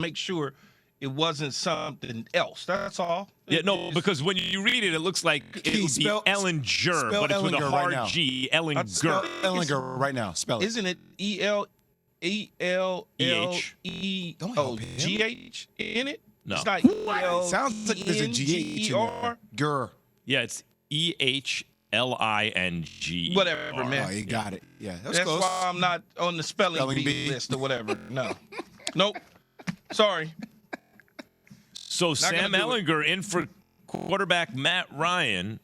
make sure it wasn't something else. That's all. Yeah, no, because when you read it, it looks like it would be Ehlinger, but it's with a hard right G. Ehlinger. Spell Ehlinger right now. Spell it. Isn't it G-H in it? No. It's not Sounds like there's a GH in there. Gur. Yeah, it's Ehling. Whatever, man. Oh, you got it. Yeah, That's close. why I'm not on the spelling bee list or whatever. No. Nope. Sorry. So Sam Ehlinger in for quarterback Matt Ryan.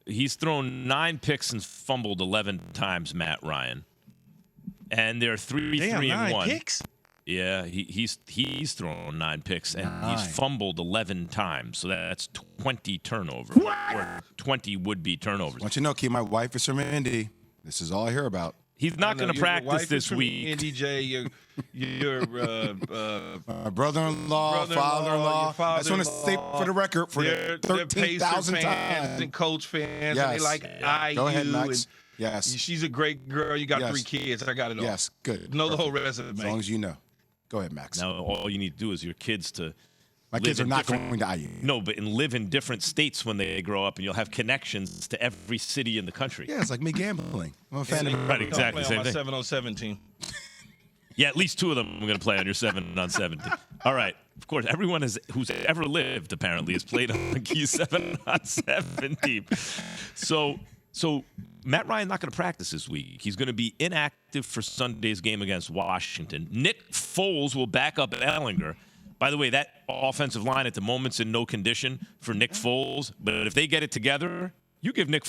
He's thrown 9 picks and fumbled 11 times, Matt Ryan. And they're 3-1. 9 picks? Yeah, he's thrown 9 picks and he's fumbled 11 times. So that's 20 turnovers. Or 20 would-be turnovers. I want you to know, Key, my wife is from Indy. This is all I hear about. He's not going to practice this week. NDJ, your my brother-in-law, father-in-law. I just want to say for the record, for the 13,000 times. And Colts fans, yes. and they like IU. Go ahead, Max. Yes. She's a great girl. You got 3 kids. I got it all. Yes, good. Know the whole resume. As long as you know. Go ahead, Max. Now, all you need to do is your kids to My kids are not going to IU. No, but live in different states when they grow up, and you'll have connections to every city in the country. Yeah, it's like me gambling. I'm a fan of right, exactly. Play on my 7-on-7 team. Yeah, at least 2 of them are going to play on your 7-on-7 team. All right. Of course, everyone who's ever lived, apparently, has played on the Key 7-on-7 team. So Matt Ryan's not going to practice this week. He's going to be inactive for Sunday's game against Washington. Nick Foles will back up Ehlinger. By the way, that offensive line at the moment's in no condition for Nick Foles. But if they get it together, you give Nick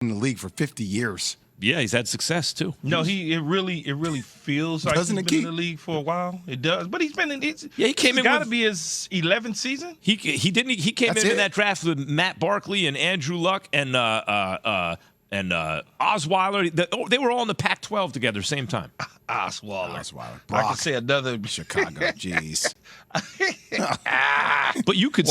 in the league for 50 years. Yeah, he's had success too. No, it really feels like he's been in the league for a while. It does, but he's been in. He came in. Got to be his 11th season. He came in that draft with Matt Barkley and Andrew Luck and Osweiler. They were all in the Pac-12 together, same time. Osweiler. I could say another Chicago. Jeez. But you could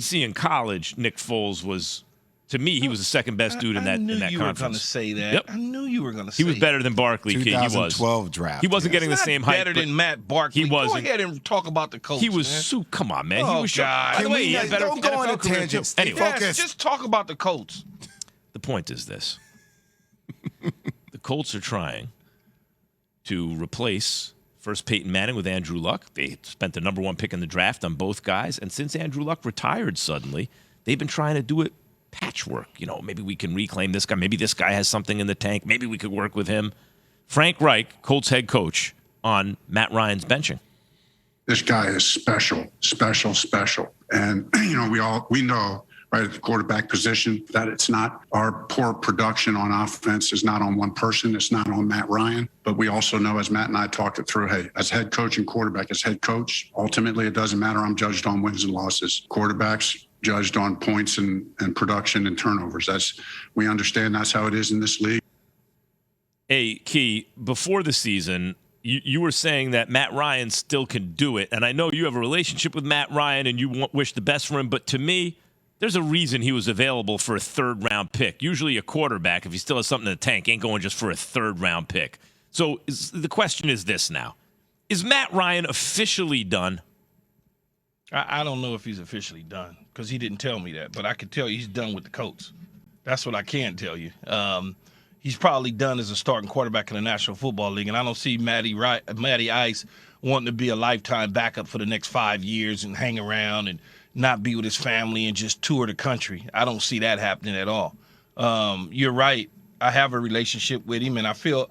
see in college, Nick Foles was. To me, he was the second best dude in that conference. I knew you were going to say that. Yep. I knew you were going to say that. He was better than Barkley. 2012 draft. He wasn't getting the same hype. Better than Matt Barkley. He wasn't. Go ahead and talk about the Colts. He was come on, man. Oh, he was God. By the way, he had better. Don't go on a tangent. Anyway, focus. Just talk about the Colts. The point is this: the Colts are trying to replace first Peyton Manning with Andrew Luck. They spent the #1 pick in the draft on both guys, and since Andrew Luck retired suddenly, they've been trying to do it. Patchwork. Maybe we can reclaim this guy. Maybe this guy has something in the tank. Maybe we could work with him. Frank Reich, Colts head coach, on Matt Ryan's benching. This guy is special. And, we know right at the quarterback position that it's not our poor production on offense is not on one person. It's not on Matt Ryan. But we also know, as Matt and I talked it through, hey, as head coach and quarterback, as head coach, ultimately it doesn't matter. I'm judged on wins and losses. Quarterbacks judged on points and production and turnovers. We understand that's how it is in this league. Hey, Key, before the season, you were saying that Matt Ryan still can do it. And I know you have a relationship with Matt Ryan and you wish the best for him. But to me, there's a reason he was available for a 3rd-round pick. Usually a quarterback, if he still has something in the tank, ain't going just for a 3rd-round pick. So the question is this now. Is Matt Ryan officially done? I don't know if he's officially done because he didn't tell me that, but I can tell you he's done with the Colts. That's what I can tell you. He's probably done as a starting quarterback in the National Football League, and I don't see Matty Ice wanting to be a lifetime backup for the next 5 years and hang around and not be with his family and just tour the country. I don't see that happening at all. You're right. I have a relationship with him, and I felt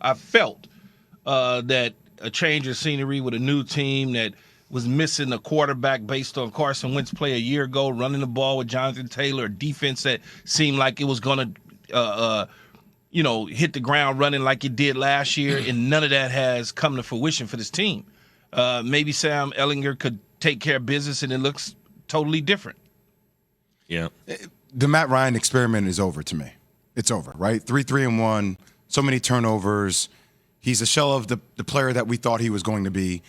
that a change of scenery with a new team that was missing a quarterback based on Carson Wentz play a year ago, running the ball with Jonathan Taylor, a defense that seemed like it was going to, hit the ground running like it did last year, and none of that has come to fruition for this team. Maybe Sam Ehlinger could take care of business, and it looks totally different. Yeah. The Matt Ryan experiment is over to me. It's over, right? 3-1, so many turnovers. He's a shell of the player that we thought he was going to be.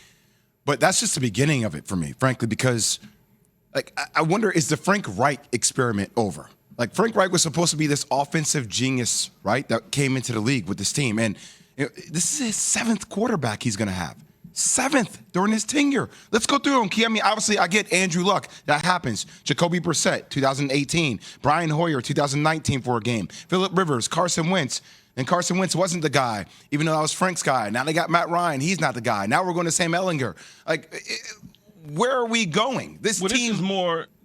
But that's just the beginning of it for me, frankly, because like I wonder, is the Frank Reich experiment over? Like Frank Reich was supposed to be this offensive genius, right, that came into the league with this team. And this is his 7th quarterback he's going to have. 7th during his tenure. Let's go through them, Key. I mean, obviously, I get Andrew Luck. That happens. Jacoby Brissett, 2018. Brian Hoyer, 2019 for a game. Phillip Rivers, Carson Wentz. And Carson Wentz wasn't the guy, even though that was Frank's guy. Now they got Matt Ryan. He's not the guy. Now we're going to Sam Ehlinger. Like, where are we going? This team.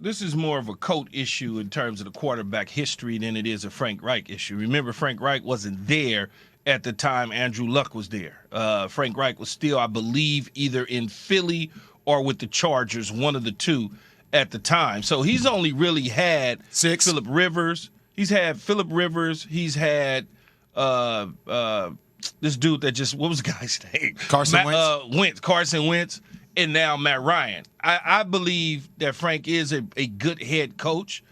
This is more of a coach issue in terms of the quarterback history than it is a Frank Reich issue. Remember, Frank Reich wasn't there at the time Andrew Luck was there. Frank Reich was still, I believe, either in Philly or with the Chargers, one of the two at the time. So he's only really had 6. Phillip Rivers. He's had Phillip Rivers. He's had this dude that just, what was the guy's name? Carson Wentz. Carson Wentz, and now Matt Ryan. I believe that Frank is a good head coach.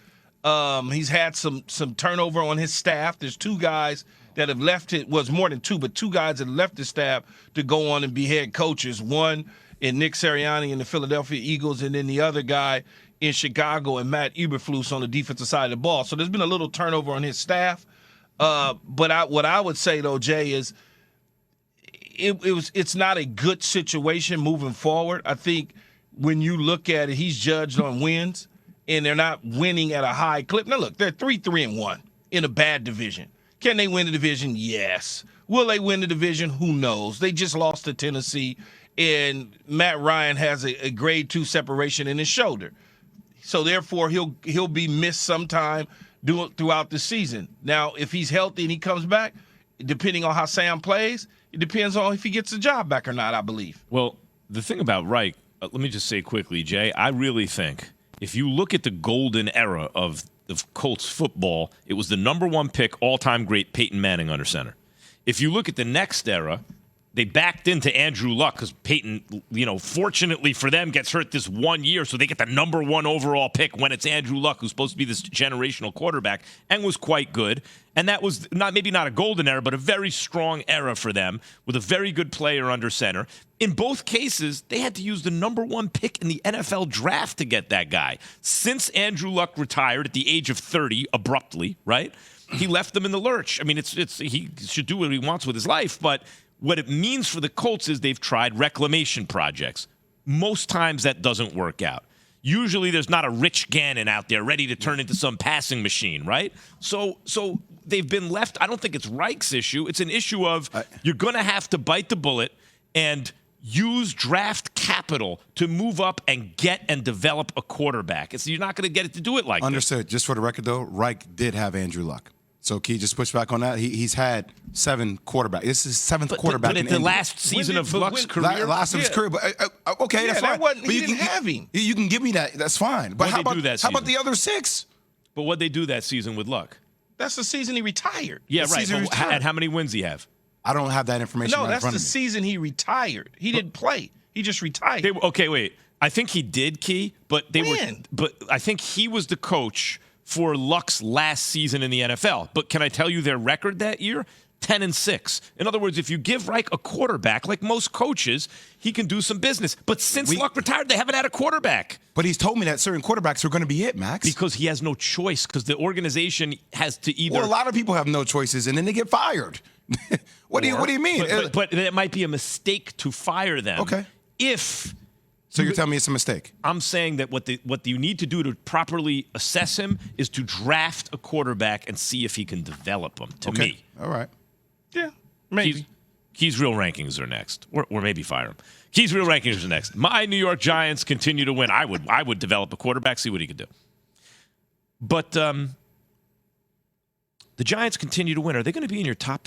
He's had some turnover on his staff. There's 2 guys that have left it, was more than 2, but 2 guys that left the staff to go on and be head coaches. One in Nick Sirianni in the Philadelphia Eagles, and then the other guy in Chicago, and Matt Eberflus on the defensive side of the ball. So there's been a little turnover on his staff. But what I would say, though, Jay, is it's not a good situation moving forward. I think when you look at it, he's judged on wins, and they're not winning at a high clip. Now, look, they're 3-3-1 in a bad division. Can they win the division? Yes. Will they win the division? Who knows? They just lost to Tennessee, and Matt Ryan has a grade 2 separation in his shoulder. So, therefore, he'll be missed sometime throughout the season. Now, if he's healthy and he comes back, depending on how Sam plays, it depends on if he gets the job back or not, I believe. Well, the thing about Reich, let me just say quickly, Jay, I really think if you look at the golden era of Colts football, it was the number 1 pick, all-time great Peyton Manning under center. If you look at the next era, they backed into Andrew Luck because Peyton, fortunately for them, gets hurt this 1 year, so they get the number 1 overall pick when it's Andrew Luck, who's supposed to be this generational quarterback, and was quite good. And that was maybe not a golden era, but a very strong era for them with a very good player under center. In both cases, they had to use the number 1 pick in the NFL draft to get that guy. Since Andrew Luck retired at the age of 30 abruptly, right? He left them in the lurch. I mean, he should do what he wants with his life, but what it means for the Colts is they've tried reclamation projects. Most times that doesn't work out. Usually there's not a Rich Gannon out there ready to turn into some passing machine, right? So they've been left. I don't think it's Reich's issue. It's an issue of you're going to have to bite the bullet and use draft capital to move up and get and develop a quarterback. You're not going to get it to do it like that. Understood. Just for the record, though, Reich did have Andrew Luck. So can you just push back on that? He's had 7 quarterbacks. This is 7th quarterback. But in the last season of Luck's career? Last of his career. But, okay, that's fine. He didn't have him. You can give me that. That's fine. But how about the other 6? But what'd they do that season with Luck? That's the season he retired. Yeah, right. And how many wins he have? I don't have that information right in front of me. No, that's the season he retired. He didn't play. He just retired. Okay, wait. I think he did, Key, but I think he was the coach for Luck's last season in the NFL. But can I tell you their record that year? 10-6. In other words, if you give Reich a quarterback, like most coaches, he can do some business. But since Luck retired, they haven't had a quarterback. But he's told me that certain quarterbacks are going to be it, Max. Because he has no choice, because the organization has to either... Well, a lot of people have no choices, and then they get fired. What do you mean? But it might be a mistake to fire them. Okay. So you're telling me it's a mistake? I'm saying that what you need to do to properly assess him is to draft a quarterback and see if he can develop him, to me. All right. Yeah, maybe. Key's real rankings are next. Or maybe fire him. Key's real rankings are next. My New York Giants continue to win. I would develop a quarterback, see what he could do. But the Giants continue to win. Are they going to be in your top